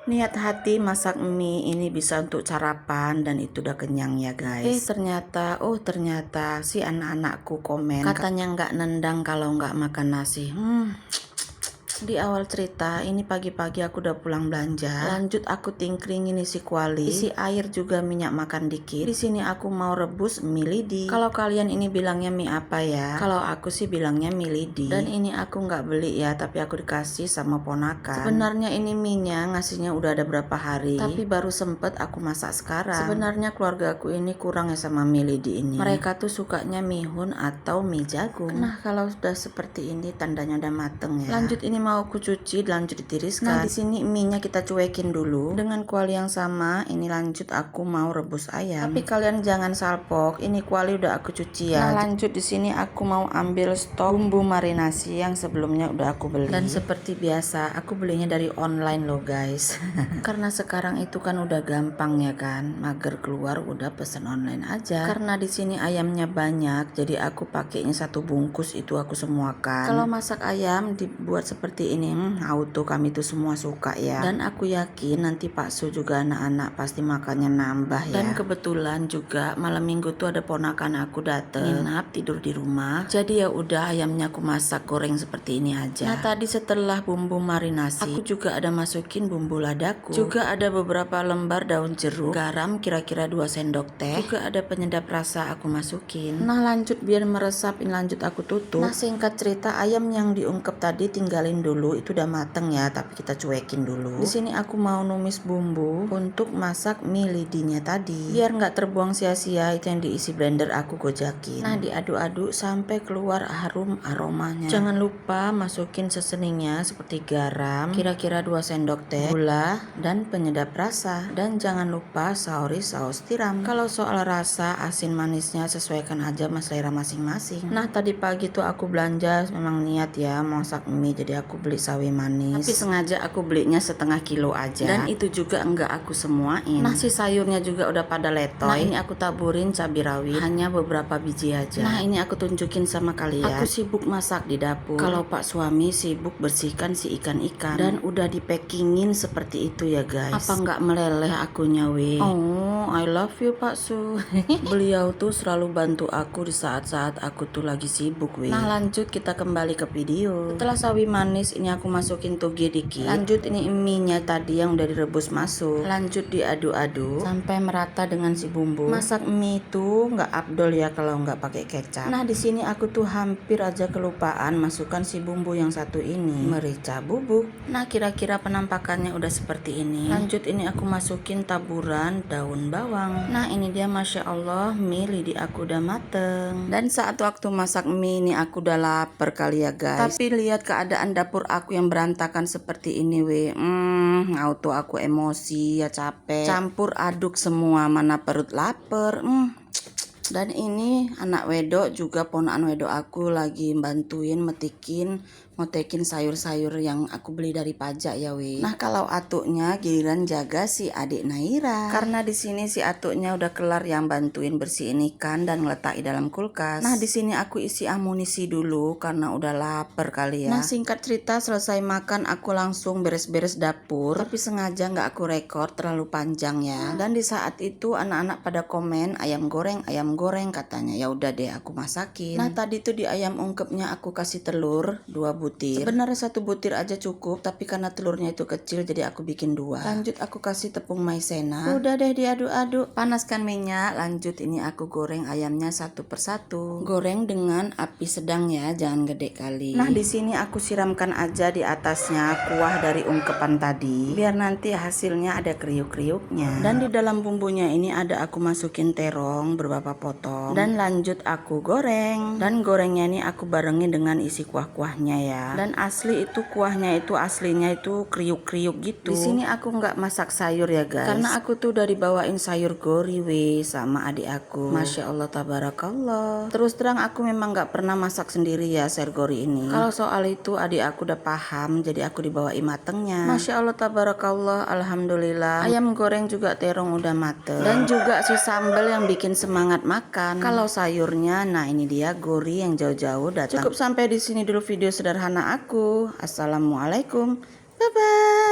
Niat hati masak mie ini bisa untuk sarapan dan itu udah kenyang ya guys. Ternyata si anak-anakku komen katanya nggak nendang kalau nggak makan nasi. Di awal cerita ini pagi-pagi aku udah pulang belanja. Lanjut aku tingkringin isi kuali, isi air juga minyak makan dikit. Di sini aku mau rebus mie lidi. Kalau kalian ini bilangnya mie apa ya? Kalau aku sih bilangnya mie lidi. Dan ini aku nggak beli ya, tapi aku dikasih sama ponakan. Sebenarnya ini mie-nya ngasihnya udah ada berapa hari, tapi baru sempet aku masak sekarang. Sebenarnya keluarga aku ini kurang ya sama mie lidi ini. Mereka tuh sukanya mihun atau mie jagung. Nah kalau sudah seperti ini tandanya udah mateng ya. Lanjut ini mau aku cuci, lanjut ditiriskan. Nah di sini mie-nya kita cuekin dulu dengan kuali yang sama. Ini lanjut aku mau rebus ayam. Tapi kalian jangan salpok. Ini kuali udah aku cuci ya. Nah lanjut di sini aku mau ambil stok bumbu marinasi yang sebelumnya udah aku beli. Dan seperti biasa aku belinya dari online loh guys. Karena sekarang itu kan udah gampang ya kan. Mager keluar udah pesen online aja. Karena di sini ayamnya banyak, jadi aku pakainya satu bungkus itu aku semuakan. Kalau masak ayam dibuat seperti ini auto kami tuh semua suka ya. Dan aku yakin nanti Pak Su juga anak-anak pasti makannya nambah ya. Dan kebetulan juga malam minggu tuh ada ponakan aku dateng nginap tidur di rumah. Jadi ya udah ayamnya aku masak goreng seperti ini aja. Nah tadi setelah bumbu marinasi aku juga ada masukin bumbu ladaku. Juga ada beberapa lembar daun jeruk, garam kira-kira 2 sendok teh. Juga ada penyedap rasa aku masukin. Nah lanjut biar meresap ini lanjut aku tutup. Nah singkat cerita ayam yang diungkep tadi tinggalin dulu, itu udah mateng ya, tapi kita cuekin dulu. Di sini aku mau numis bumbu untuk masak mie lidinya tadi. Biar nggak terbuang sia-sia itu yang diisi blender aku gojakin. Nah diaduk-aduk sampai keluar harum aromanya. Jangan lupa masukin seseningnya seperti garam, kira-kira 2 sendok teh, gula dan penyedap rasa. Dan jangan lupa saus tiram. Kalau soal rasa asin manisnya sesuaikan aja mas selera masing-masing. Nah tadi pagi tuh aku belanja memang niat ya masak mie, jadi aku beli sawi manis. Tapi sengaja aku belinya setengah kilo aja. Dan itu juga enggak aku semuain. Nah si sayurnya juga udah pada letoy. Nah ini aku taburin cabai rawit hanya beberapa biji aja. Nah ini aku tunjukin sama kalian. Aku sibuk masak di dapur. Kalau Pak suami sibuk bersihkan si ikan-ikan. Dan udah di packingin seperti itu ya guys. Apa nggak meleleh akunya weh? Oh I love you Pak Su. Beliau tuh selalu bantu aku di saat-saat aku tuh lagi sibuk weh. Nah lanjut kita kembali ke video. Setelah sawi manis ini aku masukin toge dikit. Lanjut ini mie-nya tadi yang udah direbus masuk. Lanjut diaduk-aduk sampai merata dengan si bumbu. Masak mie itu nggak abdol ya kalau nggak pakai kecap. Nah di sini aku tuh hampir aja kelupaan masukkan si bumbu yang satu ini, merica bubuk. Nah kira-kira penampakannya udah seperti ini. Lanjut ini aku masukin taburan daun bawang. Nah ini dia masya Allah mie lidi aku udah mateng. Dan saat waktu masak mie ini aku udah lapar kali ya guys. Tapi lihat keadaan dapur aku yang berantakan seperti ini weh. Auto aku emosi ya capek. Campur aduk semua mana perut lapar. Dan ini anak wedok juga ponakan wedok aku lagi bantuin motekin sayur-sayur yang aku beli dari pajak ya weh. Nah kalau atuknya giliran jaga si adik Naira. Karena di sini si atuknya udah kelar yang bantuin bersihin ikan dan ngeletak di dalam kulkas. Nah di sini aku isi amunisi dulu karena udah lapar kali ya. Nah singkat cerita selesai makan aku langsung beres-beres dapur. Tapi sengaja nggak aku rekor terlalu panjang ya. Dan di saat itu anak-anak pada komen ayam goreng katanya. Ya udah deh aku masakin. Nah tadi tuh di ayam ungkepnya aku kasih telur 2 butir. Sebenarnya 1 butir aja cukup, tapi karena telurnya itu kecil jadi aku bikin 2. Lanjut aku kasih tepung maizena. Udah deh diaduk-aduk. Panaskan minyak. Lanjut ini aku goreng ayamnya satu persatu. Goreng dengan api sedang ya, jangan gede kali. Nah di sini aku siramkan aja di atasnya kuah dari ungkepan tadi, biar nanti hasilnya ada kriuk-kriuknya. Dan di dalam bumbunya ini ada aku masukin terong beberapa potong. Dan lanjut aku goreng. Dan gorengnya ini aku barengin dengan isi kuah-kuahnya ya. Dan asli itu kuahnya itu aslinya itu kriuk-kriuk gitu. Di sini aku nggak masak sayur ya guys. Karena aku tuh udah dibawain sayur gori weh sama adik aku. Masya Allah tabarakallah. Terus terang aku memang nggak pernah masak sendiri ya sayur gori ini. Kalau soal itu adik aku udah paham, jadi aku dibawain matengnya. Masya Allah tabarakallah, alhamdulillah. Ayam goreng juga terong udah mateng. Dan juga si sambal yang bikin semangat makan. Kalau sayurnya, nah ini dia gori yang jauh-jauh datang. Cukup sampai di sini dulu video sederhana aku. Assalamualaikum. Bye bye.